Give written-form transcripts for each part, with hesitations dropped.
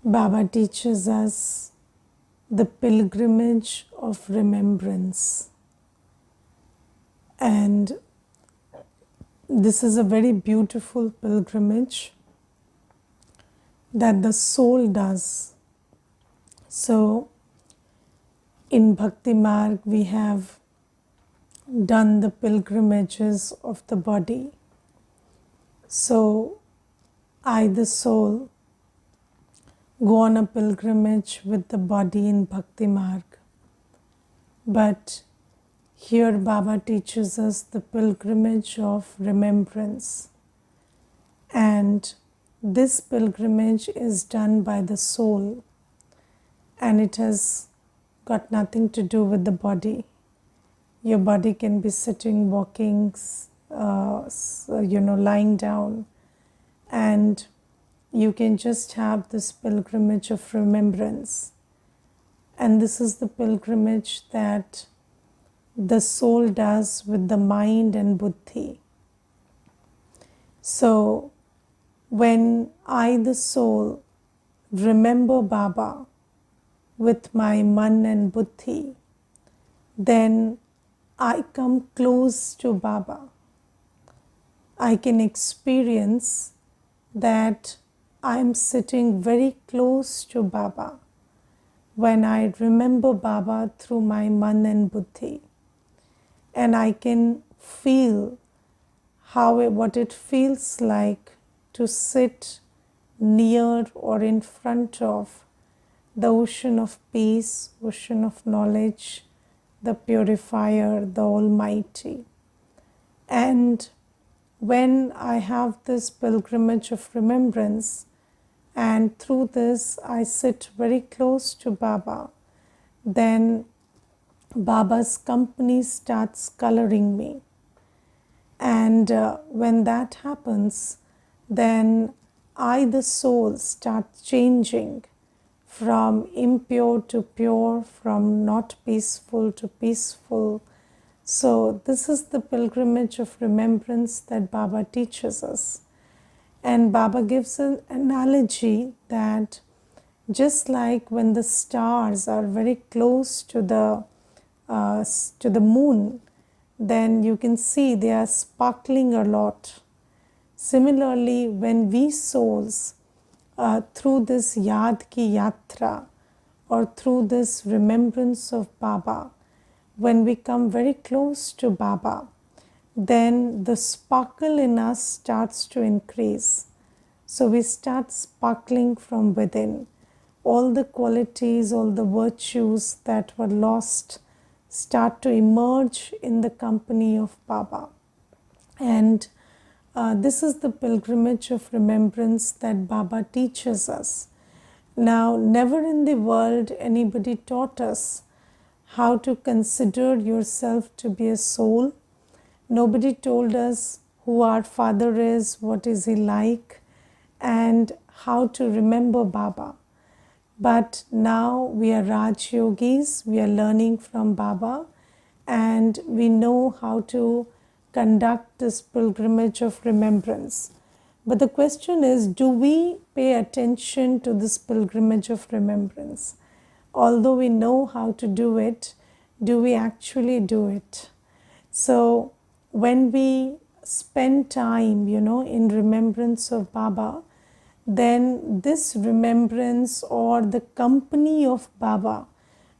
Baba teaches us the pilgrimage of remembrance. And this is a very beautiful pilgrimage that the soul does. So, in Bhakti Marg, we have done the pilgrimages of the body. So, I, the soul, go on a pilgrimage with the body in Bhakti Marg. But here Baba teaches us the pilgrimage of remembrance. And this pilgrimage is done by the soul, and it has got nothing to do with the body. Your body can be sitting, walking, lying down, and you can just have this pilgrimage of remembrance. And this is the pilgrimage that the soul does with the mind and buddhi. So, when I, the soul, remember Baba with my man and buddhi, then I come close to Baba. I can experience that I am sitting very close to Baba when I remember Baba through my man and buddhi. And I can feel what it feels like to sit near or in front of the ocean of peace, ocean of knowledge, the purifier, the Almighty. And when I have this pilgrimage of remembrance, and through this I sit very close to Baba, then Baba's company starts coloring me. And when that happens, then I, the soul, start changing from impure to pure, from not peaceful to peaceful. So this is the pilgrimage of remembrance that Baba teaches us. And Baba gives an analogy that just like when the stars are very close to the moon, then you can see they are sparkling a lot. Similarly, when we souls, through this Yad Ki Yatra, or through this remembrance of Baba, when we come very close to Baba, then the sparkle in us starts to increase. So we start sparkling from within. All the qualities, all the virtues that were lost start to emerge in the company of Baba. And this is the pilgrimage of remembrance that Baba teaches us. Now, never in the world anybody taught us how to consider yourself to be a soul. Nobody told us who our father is, what is he like, and how to remember Baba. But now we are Raj Yogis, we are learning from Baba, and we know how to conduct this pilgrimage of remembrance. But the question is, do we pay attention to this pilgrimage of remembrance? Although we know how to do it, do we actually do it? So when we spend time, in remembrance of Baba, then this remembrance or the company of Baba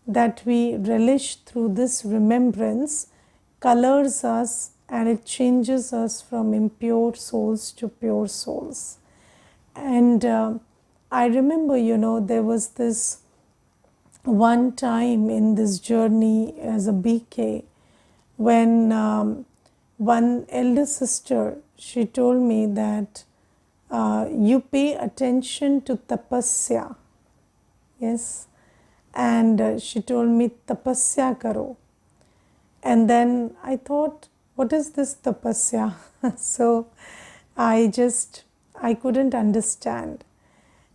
that we relish through this remembrance colors us, and it changes us from impure souls to pure souls. And I remember, there was this one time in this journey as a BK when one elder sister, she told me that you pay attention to tapasya. Yes. And she told me, tapasya karo. And then I thought, what is this tapasya? So I couldn't understand.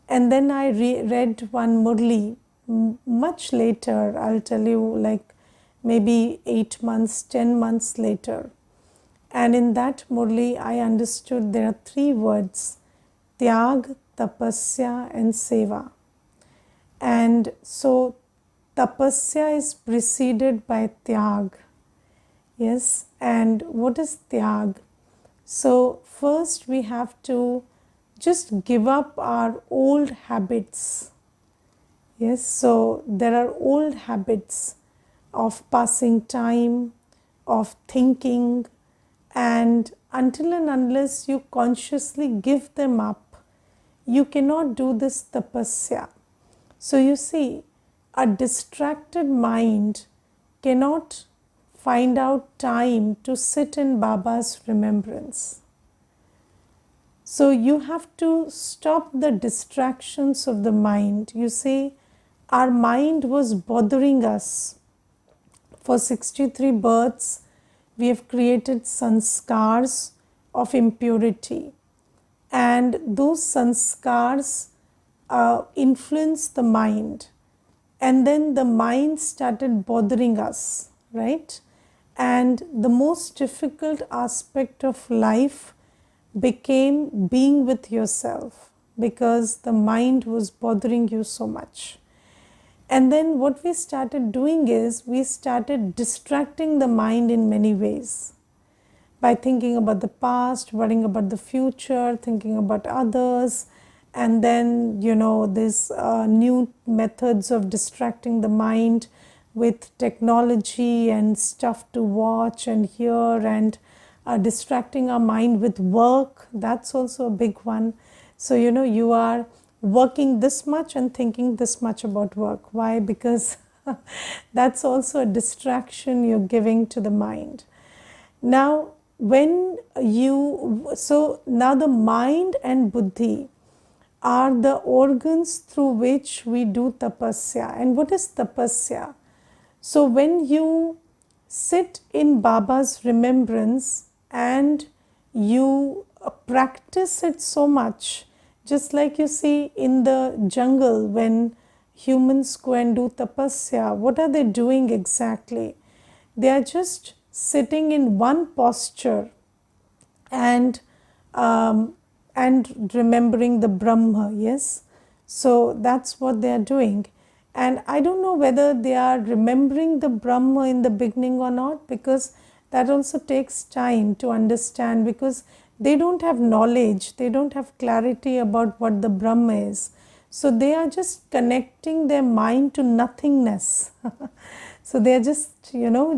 And then I read one Murli much later, I'll tell you, like maybe 8 months, 10 months later. And in that Murli, I understood there are 3 words: Tyag, Tapasya and Seva. And so tapasya is preceded by tyag. Yes, and what is tyag? So first we have to just give up our old habits. Yes, so there are old habits of passing time, of thinking, and until and unless you consciously give them up, you cannot do this tapasya. So you see, a distracted mind cannot find out time to sit in Baba's remembrance. So you have to stop the distractions of the mind. You see, our mind was bothering us. For 63 births, we have created sanskars of impurity. And those sanskars influence the mind. And then the mind started bothering us, right? And the most difficult aspect of life became being with yourself, because the mind was bothering you so much. And then what we started doing is we started distracting the mind in many ways, by thinking about the past, worrying about the future, thinking about others, and then this new methods of distracting the mind with technology and stuff to watch and hear, and distracting our mind with work. That's also a big one. So you are working this much and thinking this much about work. Why? Because that's also a distraction you're giving to the mind. Now now the mind and buddhi are the organs through which we do tapasya. And what is tapasya? So when you sit in Baba's remembrance and you practice it so much, just like you see in the jungle when humans go and do tapasya, what are they doing exactly? They are just sitting in one posture and remembering the Brahma. Yes, so that's what they are doing. And I don't know whether they are remembering the Brahma in the beginning or not, because that also takes time to understand, because they don't have knowledge, they don't have clarity about what the Brahma is. So they are just connecting their mind to nothingness. So they are just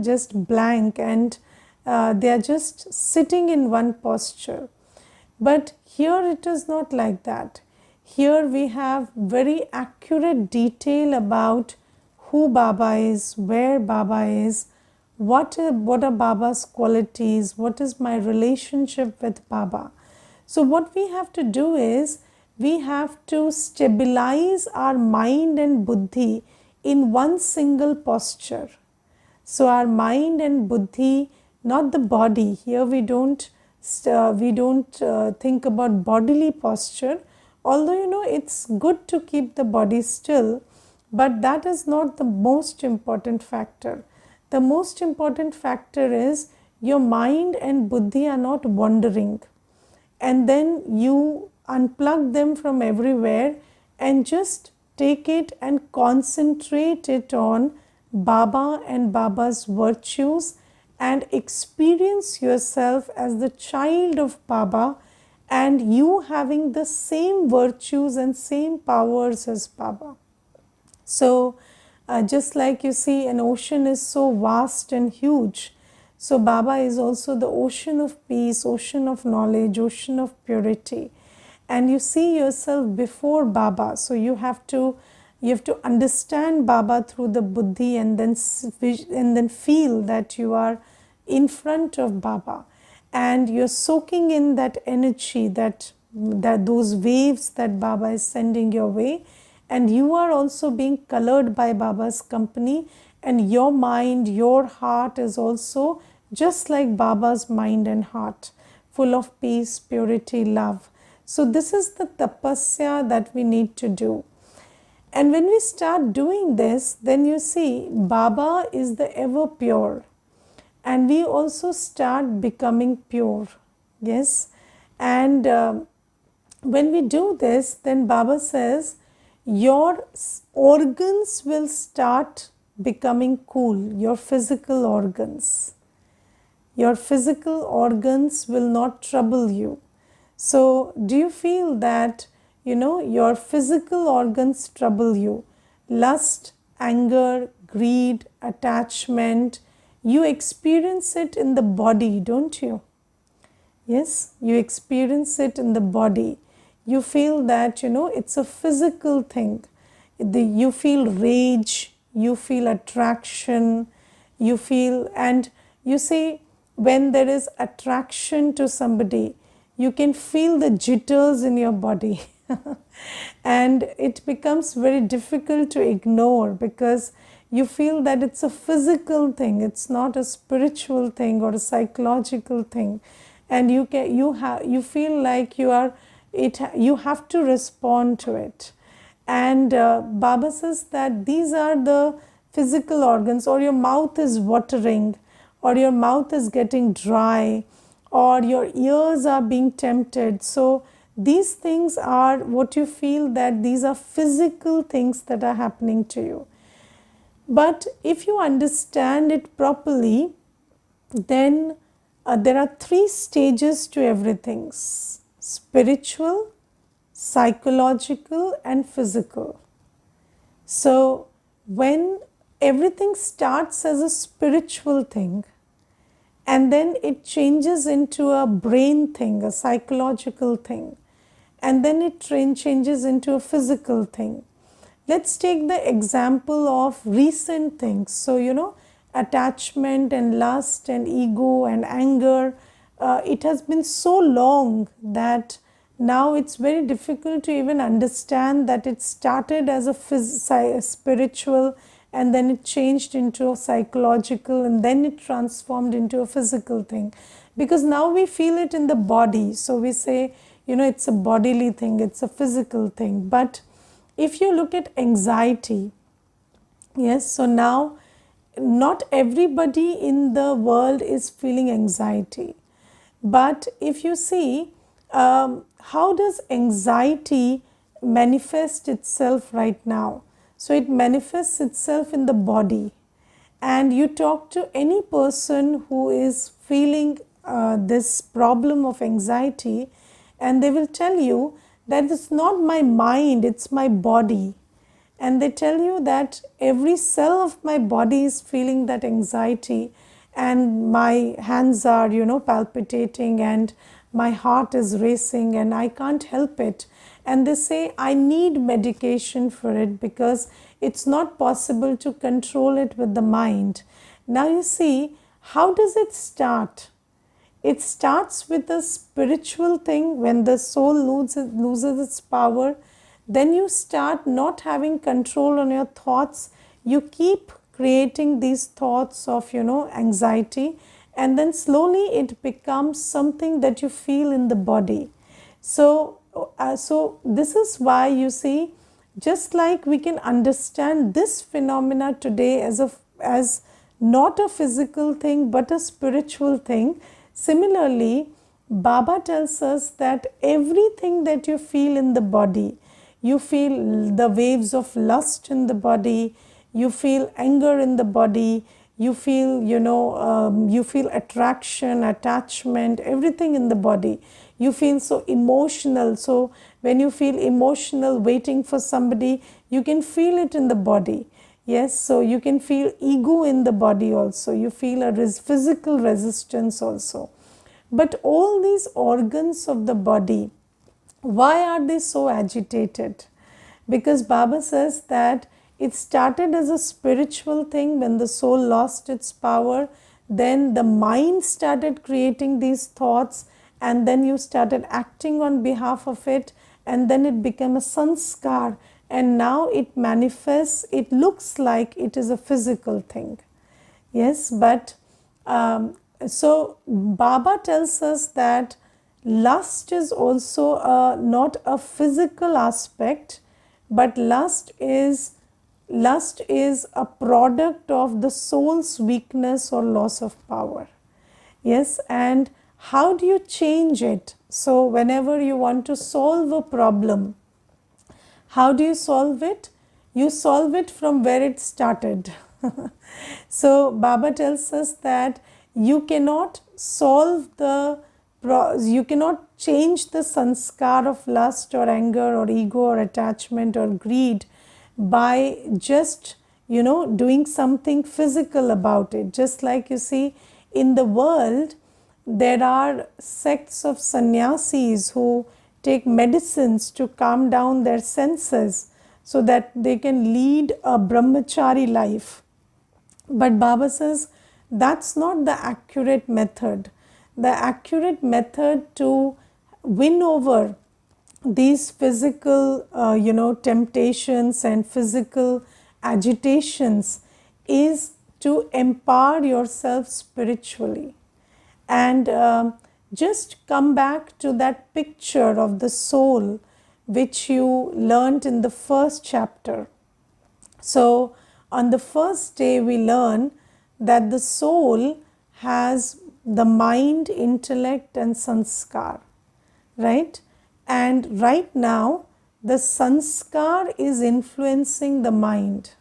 just blank, and they are just sitting in one posture. But here it is not like that. Here we have very accurate detail about who Baba is, where Baba is, what are Baba's qualities, what is my relationship with Baba. So what we have to do is, we have to stabilize our mind and buddhi in one single posture. So our mind and buddhi, not the body. Here we don't think about bodily posture, although it's good to keep the body still, but that is not the most important factor. The most important factor is your mind and buddhi are not wandering, and then you unplug them from everywhere and just take it and concentrate it on Baba and Baba's virtues, and experience yourself as the child of Baba, and you having the same virtues and same powers as Baba. So just like you see, an ocean is so vast and huge, so Baba is also the ocean of peace, ocean of knowledge, ocean of purity. And you see yourself before Baba, so you have to understand Baba through the buddhi, and then feel that you are in front of Baba, and you're soaking in that energy, that those waves that Baba is sending your way, and you are also being colored by Baba's company, and your mind, your heart is also just like Baba's mind and heart, full of peace, purity, love. So this is the tapasya that we need to do. And when we start doing this, then you see Baba is the ever pure, and we also start becoming pure. Yes, and when we do this, then Baba says, your organs will start becoming cool, your physical organs. Your physical organs will not trouble you. So, do you feel that, your physical organs trouble you? Lust, anger, greed, attachment, you experience it in the body, don't you? Yes, you experience it in the body. You feel that, it's a physical thing. You feel rage, you feel attraction, you feel, and you see, when there is attraction to somebody, you can feel the jitters in your body. And it becomes very difficult to ignore because you feel that it's a physical thing, it's not a spiritual thing or a psychological thing, and you feel like you have to respond to it. And Baba says that these are the physical organs, or your mouth is watering, or your mouth is getting dry, or your ears are being tempted. So these things are what you feel, that these are physical things that are happening to you. But if you understand it properly, then there are 3 stages to everything: spiritual, psychological, and physical. So when everything starts as a spiritual thing, and then it changes into a brain thing, a psychological thing, and then it changes into a physical thing. Let's take the example of recent things. So, attachment and lust and ego and anger, it has been so long that now it's very difficult to even understand that it started as a spiritual, and then it changed into a psychological, and then it transformed into a physical thing, because now we feel it in the body. So we say, it's a bodily thing, it's a physical thing. But if you look at anxiety, yes, so now not everybody in the world is feeling anxiety. But if you see, how does anxiety manifest itself right now? So it manifests itself in the body. And you talk to any person who is feeling this problem of anxiety, and they will tell you that it's not my mind, it's my body. And they tell you that every cell of my body is feeling that anxiety, and my hands are, palpitating, and my heart is racing, and I can't help it. And they say, I need medication for it because it's not possible to control it with the mind. Now you see, how does it start? It starts with a spiritual thing. When the soul loses its power, then you start not having control on your thoughts. You keep creating these thoughts of, anxiety, and then slowly it becomes something that you feel in the body. So this is why you see, just like we can understand this phenomena today as not a physical thing but a spiritual thing, similarly Baba tells us that everything that you feel in the body, you feel the waves of lust in the body, you feel anger in the body, you feel, you feel attraction, attachment, everything in the body. You feel so emotional. So when you feel emotional waiting for somebody, you can feel it in the body. Yes, so you can feel ego in the body also. You feel a physical resistance also. But all these organs of the body, why are they so agitated? Because Baba says that it started as a spiritual thing. When the soul lost its power, then the mind started creating these thoughts, and then you started acting on behalf of it, and then it became a sanskar, and now it manifests, it looks like it is a physical thing. Yes, but so Baba tells us that lust is also not a physical aspect, but lust is a product of the soul's weakness or loss of power. Yes, and how do you change it? So whenever you want to solve a problem, How do you solve it? You solve it from where it started. So Baba tells us that you cannot solve you cannot change the sanskar of lust or anger or ego or attachment or greed by just, doing something physical about it. Just like you see in the world, there are sects of sannyasis who take medicines to calm down their senses so that they can lead a brahmachari life. But Baba says that's not the accurate method. The accurate method to win over these physical, temptations and physical agitations is to empower yourself spiritually. And just come back to that picture of the soul which you learnt in the first chapter. So, on the first day, we learn that the soul has the mind, intellect, and sanskar, right? And right now, the sanskar is influencing the mind.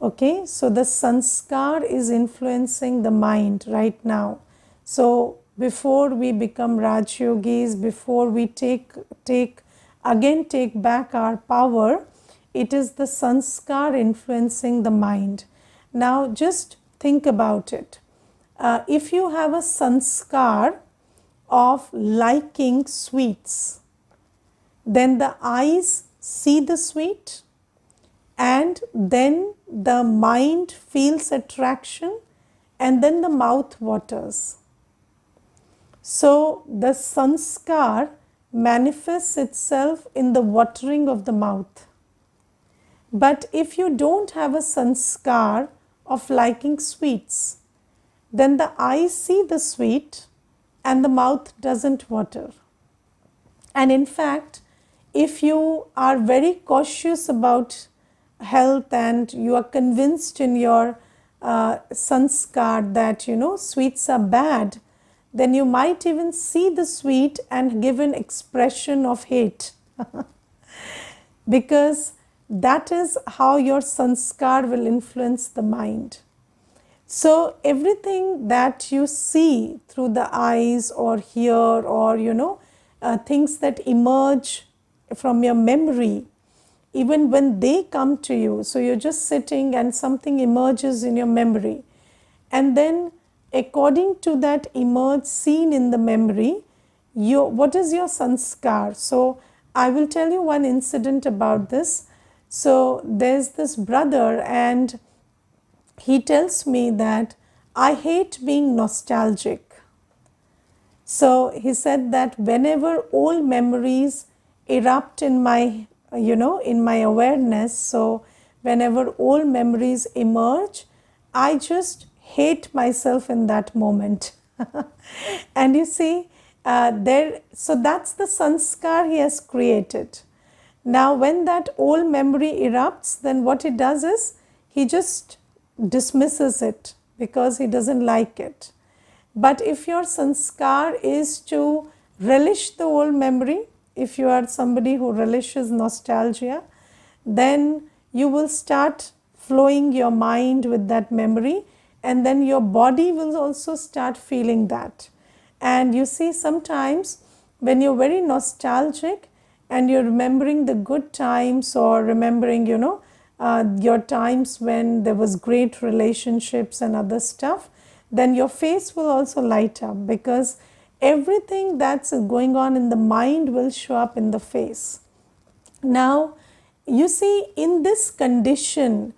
Okay, so the sanskar is influencing the mind right now. So before we become Raj Yogis, before we take back our power, it is the sanskar influencing the mind. Now just think about it. If you have a sanskar of liking sweets, then the eyes see the sweet, and then the mind feels attraction, and then the mouth waters. So the sanskar manifests itself in the watering of the mouth. But if you don't have a sanskar of liking sweets, then the eyes see the sweet and the mouth doesn't water. And in fact, if you are very cautious about health and you are convinced in your sanskar that sweets are bad, then you might even see the sweet and give an expression of hate because that is how your sanskar will influence the mind. So everything that you see through the eyes or hear or things that emerge from your memory, even when they come to you, so you're just sitting and something emerges in your memory, and then according to that emerged scene in the memory, what is your sanskar? So I will tell you one incident about this. So there's this brother and he tells me that I hate being nostalgic. So he said that whenever old memories erupt in my awareness, so whenever old memories emerge, I just hate myself in that moment. And you see, so that's the sanskar he has created. Now when that old memory erupts, then what he does is he just dismisses it because he doesn't like it. But if your sanskar is to relish the old memory, if you are somebody who relishes nostalgia, then you will start flowing your mind with that memory, and then your body will also start feeling that. And you see, sometimes when you're very nostalgic and you're remembering the good times or remembering, your times when there was great relationships and other stuff, then your face will also light up because everything that's going on in the mind will show up in the face. Now, you see, in this condition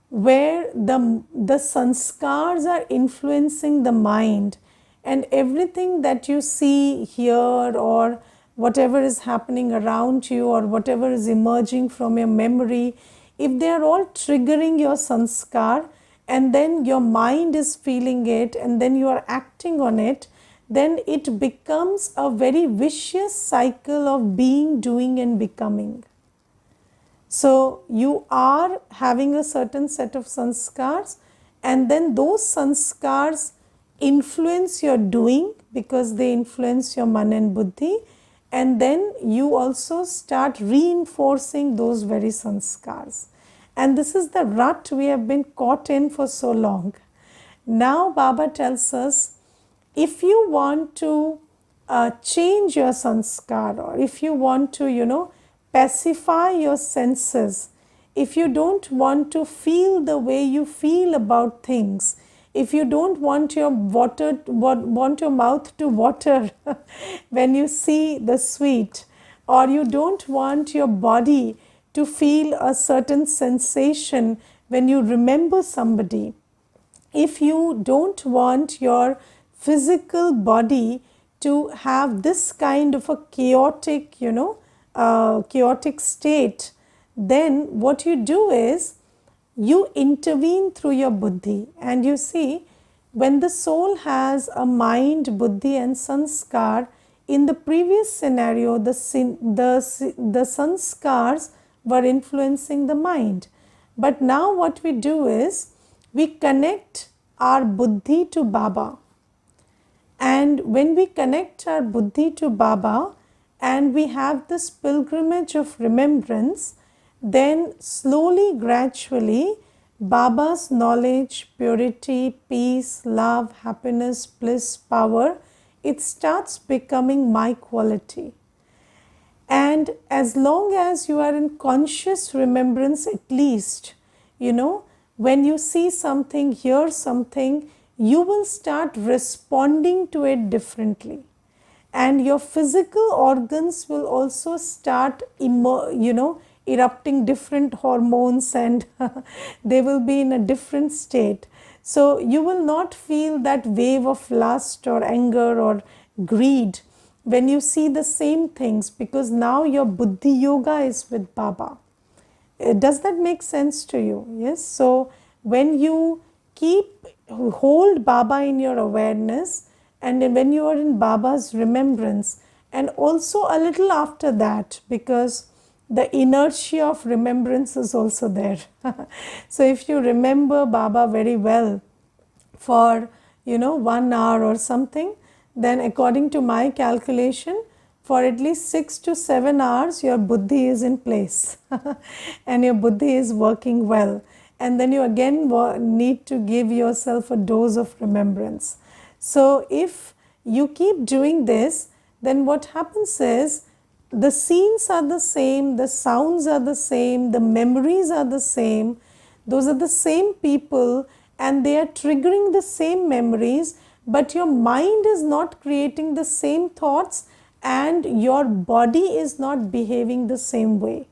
where the sanskars are influencing the mind, and everything that you see, hear, or whatever is happening around you or whatever is emerging from your memory, if they are all triggering your sanskar and then your mind is feeling it and then you are acting on it, then it becomes a very vicious cycle of being, doing and becoming. So you are having a certain set of sanskars, and then those sanskars influence your doing because they influence your man and buddhi, and then you also start reinforcing those very sanskars. And this is the rut we have been caught in for so long. Now Baba tells us, if you want to change your sanskar, or if you want to, pacify your senses, if you don't want to feel the way you feel about things, if you don't want your mouth to water when you see the sweet, or you don't want your body to feel a certain sensation when you remember somebody, if you don't want your physical body to have this kind of a chaotic, chaotic state, then what you do is you intervene through your buddhi. And you see, when the soul has a mind, buddhi and sanskar, in the previous scenario, the sanskars were influencing the mind. But now what we do is, we connect our buddhi to Baba. And when we connect our buddhi to Baba and we have this pilgrimage of remembrance, then slowly, gradually, Baba's knowledge, purity, peace, love, happiness, bliss, power, it starts becoming my quality. And as long as you are in conscious remembrance, at least, when you see something, hear something, you will start responding to it differently. And your physical organs will also start, erupting different hormones, and they will be in a different state. So you will not feel that wave of lust or anger or greed when you see the same things, because now your buddhi yoga is with Baba. Does that make sense to you? Yes. So when you hold Baba in your awareness, and when you are in Baba's remembrance, and also a little after that, because the inertia of remembrance is also there. So if you remember Baba very well for 1 hour or something, then according to my calculation, for at least 6 to 7 hours your buddhi is in place and your buddhi is working well. And then you again need to give yourself a dose of remembrance. So if you keep doing this, then what happens is, the scenes are the same, the sounds are the same, the memories are the same, those are the same people, and they are triggering the same memories, but your mind is not creating the same thoughts and your body is not behaving the same way.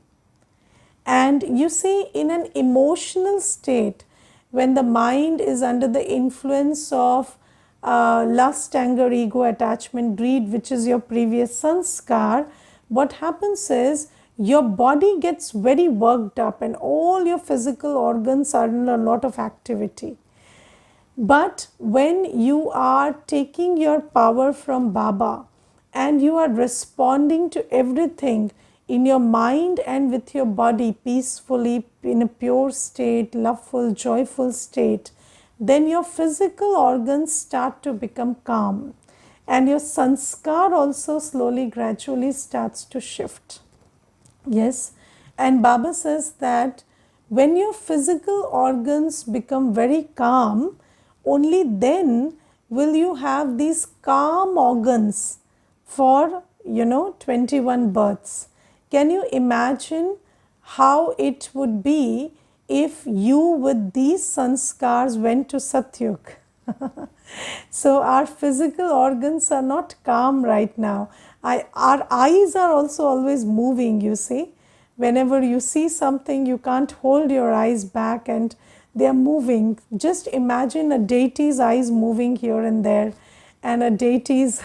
And you see, in an emotional state, when the mind is under the influence of lust, anger, ego, attachment, greed, which is your previous sanskar, what happens is your body gets very worked up and all your physical organs are in a lot of activity. But when you are taking your power from Baba and you are responding to everything in your mind and with your body peacefully, in a pure state, loveful, joyful state, then your physical organs start to become calm. And your sanskar also slowly, gradually starts to shift. Yes. And Baba says that when your physical organs become very calm, only then will you have these calm organs for 21 births. Can you imagine how it would be if you with these sanskars went to Satyug? So our physical organs are not calm right now. Our eyes are also always moving, you see. Whenever you see something, you can't hold your eyes back and they are moving. Just imagine a deity's eyes moving here and there, and a deity's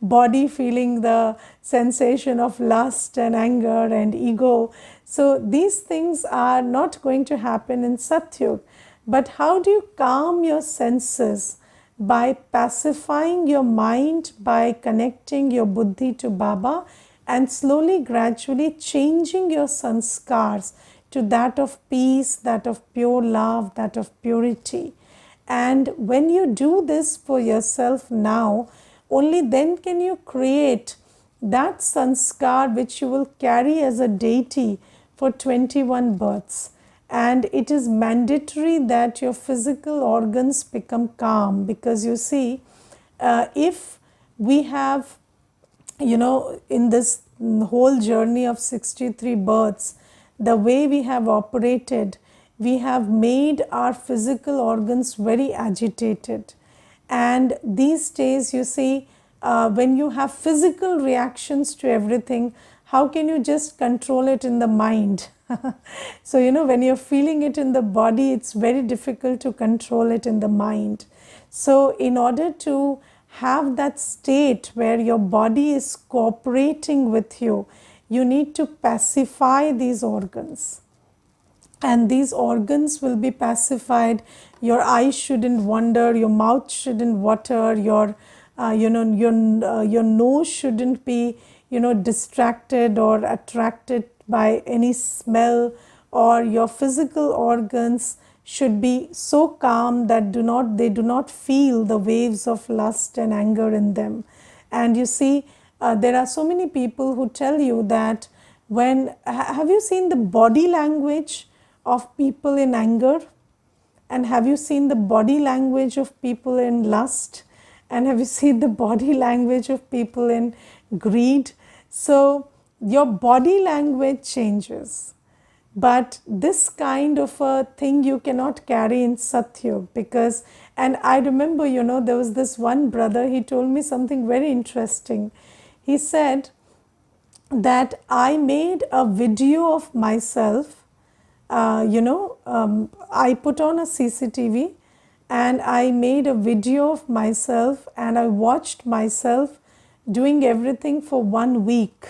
body feeling the sensation of lust and anger and ego. So these things are not going to happen in Satyug. But how do you calm your senses? By pacifying your mind, by connecting your buddhi to Baba, and slowly, gradually changing your sanskars to that of peace, that of pure love, that of purity. And when you do this for yourself now, only then can you create that sanskar which you will carry as a deity for 21 births. And it is mandatory that your physical organs become calm, because you see, if we have, in this whole journey of 63 births, the way we have operated, we have made our physical organs very agitated. And these days, you see, when you have physical reactions to everything, how can you just control it in the mind? So, when you're feeling it in the body, it's very difficult to control it in the mind. So, in order to have that state where your body is cooperating with you, you need to pacify these organs. And these organs will be pacified. Your eyes shouldn't wander, your mouth shouldn't water, your nose shouldn't be distracted or attracted by any smell, or your physical organs should be so calm that they do not feel the waves of lust and anger in them. And you see, there are so many people who tell you that have you seen the body language of people in anger? And have you seen the body language of people in lust? And have you seen the body language of people in greed? So your body language changes. But this kind of a thing you cannot carry in Satyug, because, and I remember, there was this one brother, he told me something very interesting. He said that I made a video of myself. I put on a CCTV and I made a video of myself, and I watched myself doing everything for 1 week.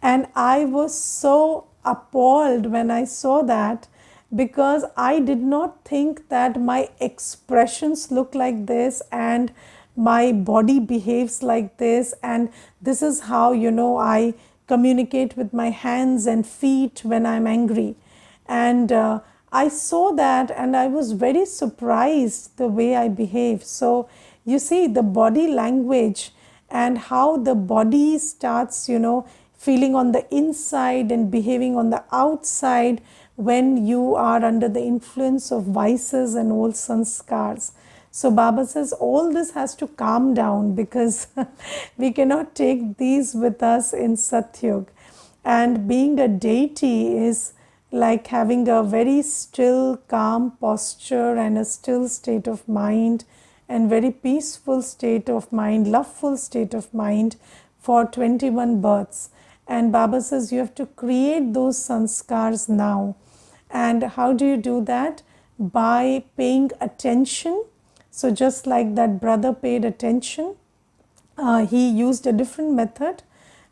And I was so appalled when I saw that, because I did not think that my expressions look like this and my body behaves like this, and this is how I communicate with my hands and feet when I'm angry. And I saw that and I was very surprised the way I behave. So you see, the body language and how the body starts feeling on the inside and behaving on the outside when you are under the influence of vices and old sanskars. So Baba says all this has to calm down, because we cannot take these with us in Satyug. And being a deity is like having a very still, calm posture and a still state of mind, and very peaceful state of mind, loveful state of mind for 21 births. And Baba says you have to create those sanskars now. And how do you do that? By paying attention. So just like that brother paid attention, he used a different method.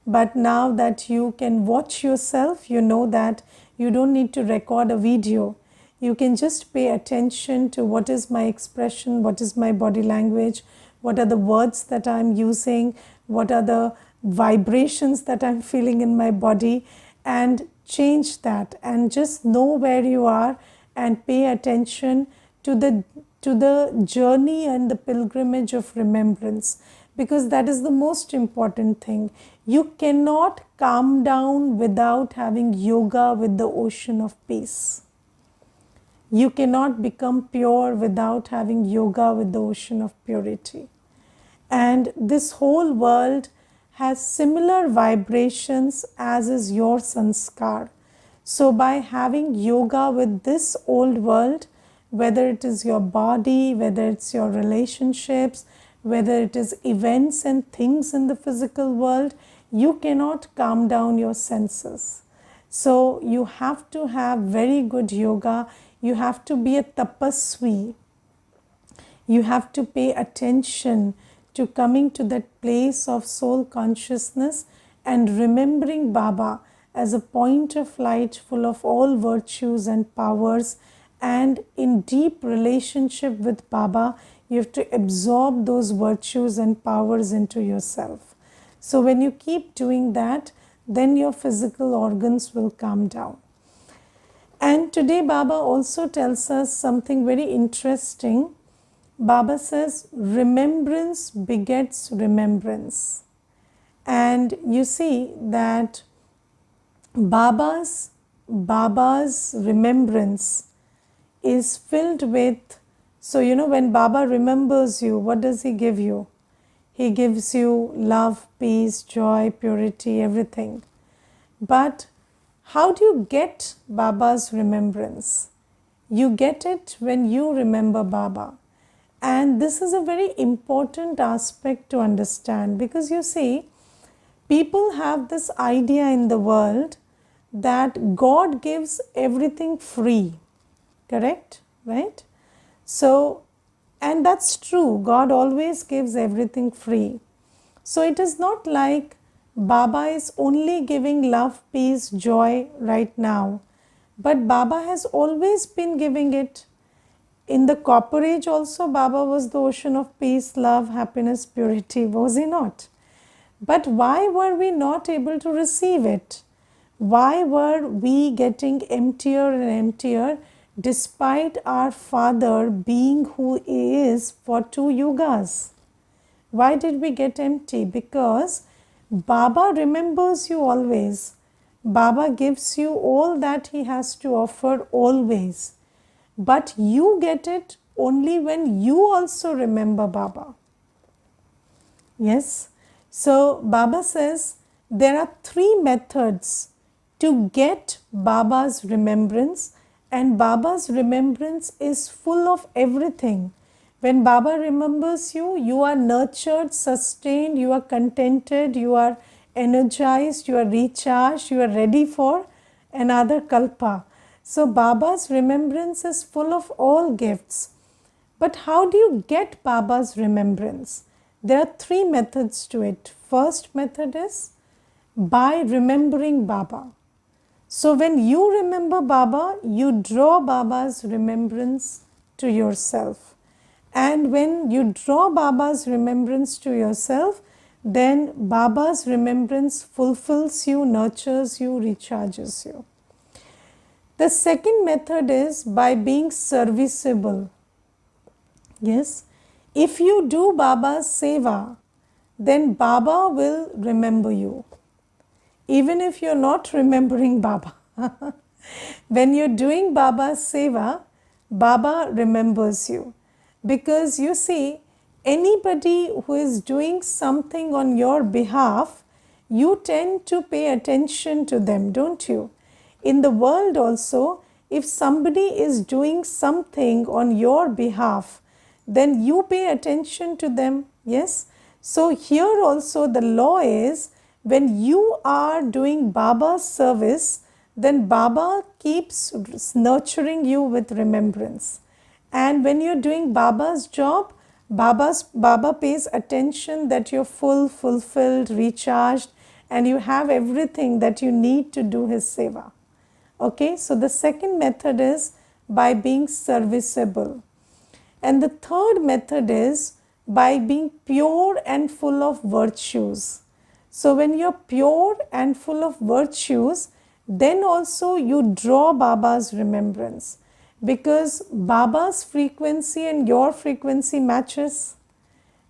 But now that you can watch yourself, you know that you don't need to record a video. You can just pay attention to what is my expression, what is my body language, what are the words that I'm using, what are the vibrations that I'm feeling in my body, and change that and just know where you are and pay attention to the journey and the pilgrimage of remembrance, because that is the most important thing. You cannot calm down without having yoga with the ocean of peace. You cannot become pure without having yoga with the ocean of purity. And this whole world has similar vibrations as is your sanskar. So by having yoga with this old world, whether it is your body, whether it's your relationships, whether it is events and things in the physical world, you cannot calm down your senses. So you have to have very good yoga. You have to be a tapasvi. You have to pay attention to coming to that place of soul consciousness and remembering Baba as a point of light full of all virtues and powers, and in deep relationship with Baba, you have to absorb those virtues and powers into yourself. So when you keep doing that, then your physical organs will calm down. And today Baba also tells us something very interesting. Baba says remembrance begets remembrance. And you see that Baba's remembrance is filled with, so when Baba remembers you, what does he give you? He gives you love, peace, joy, purity, everything. But how do you get Baba's remembrance? You get it when you remember Baba. And this is a very important aspect to understand, because you see, people have this idea in the world that God gives everything free. Correct? Right? So, and that's true. God always gives everything free. So it is not like Baba is only giving love, peace, joy right now. But Baba has always been giving it. In the Copper Age also, Baba was the ocean of peace, love, happiness, purity, was he not? But why were we not able to receive it? Why were we getting emptier and emptier despite our Father being who he is for 2 yugas? Why did we get empty? Because Baba remembers you always. Baba gives you all that he has to offer always. But you get it only when you also remember Baba. Yes. So Baba says there are 3 methods to get Baba's remembrance, and Baba's remembrance is full of everything. When Baba remembers you, you are nurtured, sustained, you are contented, you are energized, you are recharged, you are ready for another kalpa. So Baba's remembrance is full of all gifts. But how do you get Baba's remembrance? There are 3 methods to it. First method is by remembering Baba. So when you remember Baba, you draw Baba's remembrance to yourself. And when you draw Baba's remembrance to yourself, then Baba's remembrance fulfills you, nurtures you, recharges you. The second method is by being serviceable. Yes, if you do Baba's seva, then Baba will remember you. Even if you're not remembering Baba. When you're doing Baba's seva, Baba remembers you. Because you see, anybody who is doing something on your behalf, you tend to pay attention to them, don't you? In the world also, if somebody is doing something on your behalf, then you pay attention to them. Yes. So here also the law is, when you are doing Baba's service, then Baba keeps nurturing you with remembrance. And when you're doing Baba's job, Baba pays attention that you're full, fulfilled, recharged, and you have everything that you need to do his seva. Okay, so the second method is by being serviceable. And the third method is by being pure and full of virtues. So when you're pure and full of virtues, then also you draw Baba's remembrance, because Baba's frequency and your frequency matches.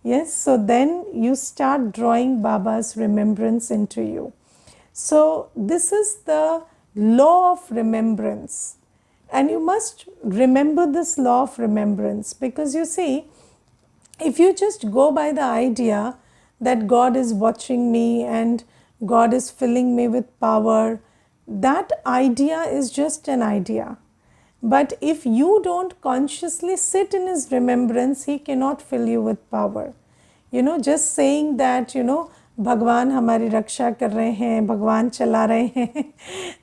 Yes, so then you start drawing Baba's remembrance into you. So this is the law of remembrance. And you must remember this law of remembrance, because you see, if you just go by the idea that God is watching me and God is filling me with power, that idea is just an idea. But if you don't consciously sit in his remembrance, he cannot fill you with power. Just saying that, भगवान हमारी रक्षा कर रहे हैं, भगवान चला रहे हैं,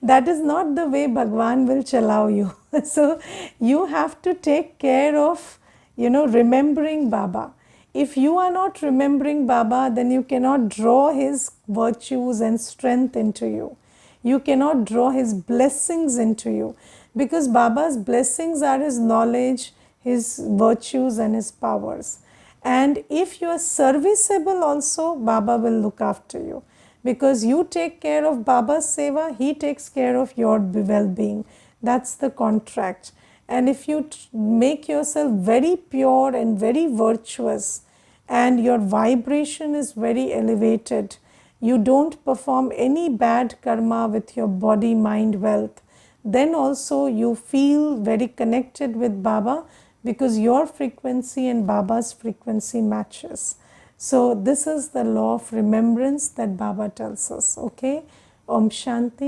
that is not the way Bhagwan will chalao you. So you have to take care of, remembering Baba. If you are not remembering Baba, then you cannot draw his virtues and strength into you. You cannot draw his blessings into you, because Baba's blessings are his knowledge, his virtues and his powers. And if you are serviceable also, Baba will look after you, because you take care of Baba's seva, he takes care of your well-being. That's the contract. And if you make yourself very pure and very virtuous, and your vibration is very elevated, you don't perform any bad karma with your body, mind, wealth, then also you feel very connected with Baba, because your frequency and Baba's frequency matches. So this is the law of remembrance that Baba tells us. Okay, Om Shanti.